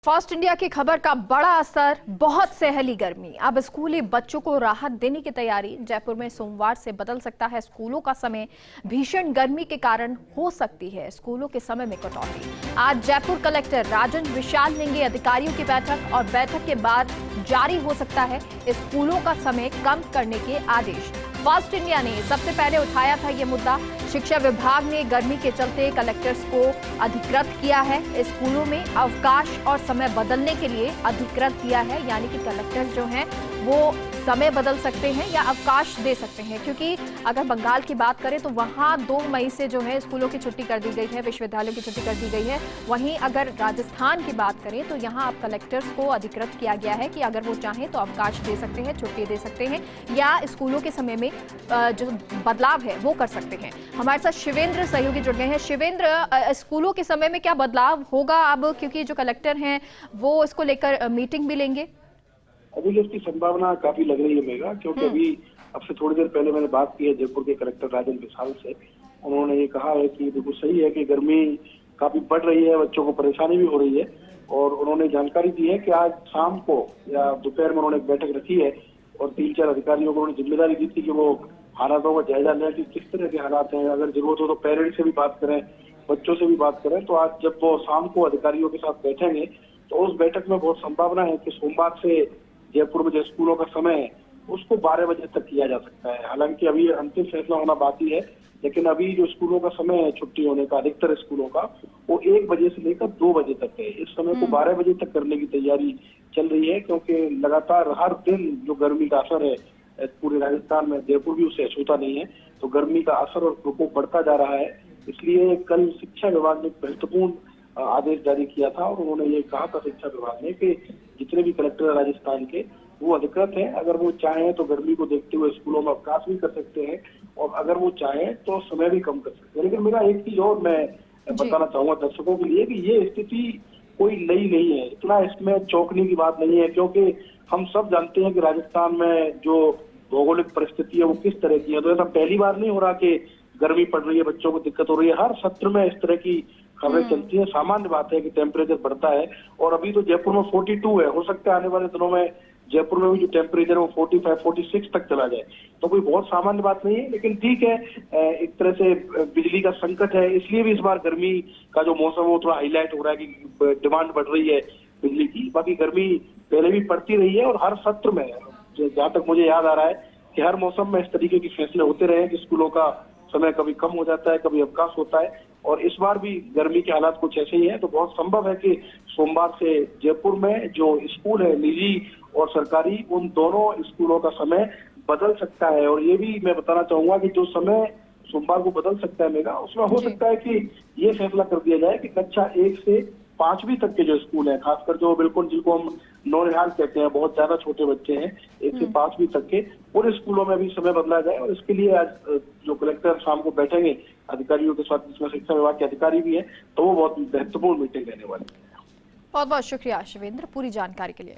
Fast India की खबर का बड़ा असर, बहुत सहेली गर्मी। अब स्कूली बच्चों को राहत देने की तैयारी। जयपुर में सोमवार से बदल सकता है स्कूलों का समय। भीषण गर्मी के कारण हो सकती है स्कूलों के समय में कटौती। आज जयपुर कलेक्टर राजन विशाल लेंगे अधिकारियों की बैठक और बैठक के बाद जारी हो सकता है स्कूलों का समय कम करने के आदेश। फास्ट इंडिया ने सबसे पहले उठाया था ये मुद्दा। शिक्षा विभाग ने गर्मी के चलते कलेक्टर्स को अधिकृत किया है। स्कूलों में अवकाश और समय बदलने के लिए अधिकृत किया है, यानी कि कलेक्टर्स जो हैं वो समय बदल सकते हैं या अवकाश दे सकते हैं। क्योंकि अगर बंगाल की बात करें तो वहां 2 मई से जो है स्कूलों की छुट्टी कर दी गई है, विश्वविद्यालयों की छुट्टी कर दी गई है। वहीं अगर राजस्थान की बात करें तो यहाँ अब कलेक्टर्स को अधिकृत किया गया है कि अगर वो चाहें तो अवकाश दे सकते हैं, छुट्टी दे सकते हैं या स्कूलों के समय में जो बदलाव है वो कर सकते हैं। हमारे साथ शिवेंद्र सहयोगी जुड़ गए हैं। शिवेंद्र, स्कूलों के समय में क्या बदलाव होगा अब, क्योंकि जो कलेक्टर हैं वो इसको लेकर मीटिंग भी लेंगे? अभी इसकी संभावना काफी लग रही है मेघा, क्योंकि अभी अब से थोड़ी देर पहले मैंने बात की है जयपुर के कलेक्टर राजन विशाल से। उन्होंने ये कहा है कि बिल्कुल सही है कि गर्मी काफी बढ़ रही है, बच्चों को परेशानी भी हो रही है। और उन्होंने जानकारी दी है कि आज शाम को या दोपहर में उन्होंने एक बैठक रखी है और 3-4 अधिकारियों को उन्होंने जिम्मेदारी दी थी कि वो हालातों का जायजा लें कि किस तरह के हालात हैं। अगर जरूरत हो तो पेरेंट्स से भी बात करें, बच्चों से भी बात करें। तो आज जब वो शाम को अधिकारियों के साथ बैठेंगे तो उस बैठक में बहुत संभावना है कि सोमवार से जयपुर में जो स्कूलों का समय है उसको 12 बजे तक किया जा सकता है। हालांकि अभी अंतिम फैसला होना बाकी है, लेकिन अभी जो स्कूलों का समय है छुट्टी होने का अधिकतर स्कूलों का, वो 1 बजे से लेकर 2 बजे तक है। इस समय को 12 बजे तक करने की तैयारी चल रही है, क्योंकि लगातार हर दिन जो गर्मी का असर है पूरे राजस्थान में, जयपुर भी उससे अछूता नहीं है, तो गर्मी का असर और प्रकोप बढ़ता जा रहा है। इसलिए कल शिक्षा विभाग ने महत्वपूर्ण आदेश जारी किया था और उन्होंने ये कहा था शिक्षा विभाग ने कि जितने भी कलेक्टर है राजस्थान के वो अधिकृत हैं, अगर वो चाहें तो गर्मी को देखते हुए स्कूलों में अवकाश भी कर सकते हैं और अगर वो चाहें तो समय भी कम कर सकते हैं। लेकिन मेरा एक चीज और मैं बताना चाहूंगा दर्शकों के लिए कि ये स्थिति कोई नई नहीं है, इतना इसमें चौंकने की बात नहीं है, क्योंकि हम सब जानते हैं कि राजस्थान में जो भौगोलिक परिस्थिति है वो किस तरह की है। तो ऐसा पहली बार नहीं हो रहा कि गर्मी पड़ रही है, बच्चों को दिक्कत हो रही है। हर सत्र में इस तरह की खबरें चलती है। सामान्य बात है कि टेम्परेचर बढ़ता है और अभी तो जयपुर में 42 है, हो सकता है आने वाले दिनों में जयपुर में भी जो टेम्परेचर है वो 45-46 तक चला जाए। तो कोई बहुत सामान्य बात नहीं है, लेकिन ठीक है, एक तरह से बिजली का संकट है, इसलिए भी इस बार गर्मी का जो मौसम है वो थोड़ा हाईलाइट हो रहा है कि डिमांड बढ़ रही है बिजली की। बाकी गर्मी पहले भी पड़ती रही है और हर सत्र में, जहाँ तक मुझे याद आ रहा है कि हर मौसम में इस तरीके के फैसले होते रहे कि स्कूलों का समय कभी कम हो जाता है, कभी अवकाश होता है, और इस बार भी गर्मी के हालात कुछ ऐसे ही हैं। तो बहुत संभव है कि सोमवार से जयपुर में जो स्कूल है निजी और सरकारी, उन दोनों स्कूलों का समय बदल सकता है। और ये भी मैं बताना चाहूंगा कि जो समय सोमवार को बदल सकता है मेगा, उसमें हो सकता है कि ये फैसला कर दिया जाए कि कक्षा 1 से 5वीं तक के जो स्कूल हैं, खासकर जो बिल्कुल जिनको हम नौनिहाल कहते हैं, बहुत ज्यादा छोटे बच्चे हैं, 1 से 5वीं तक के, उन स्कूलों में भी समय बदला जाए। और इसके लिए आज जो कलेक्टर शाम को बैठेंगे अधिकारियों के साथ, जिसमें शिक्षा विभाग के अधिकारी भी हैं, तो वो बहुत महत्वपूर्ण मीटिंग रहने वाली है। बहुत बहुत शुक्रिया शिवेंद्र पूरी जानकारी के लिए।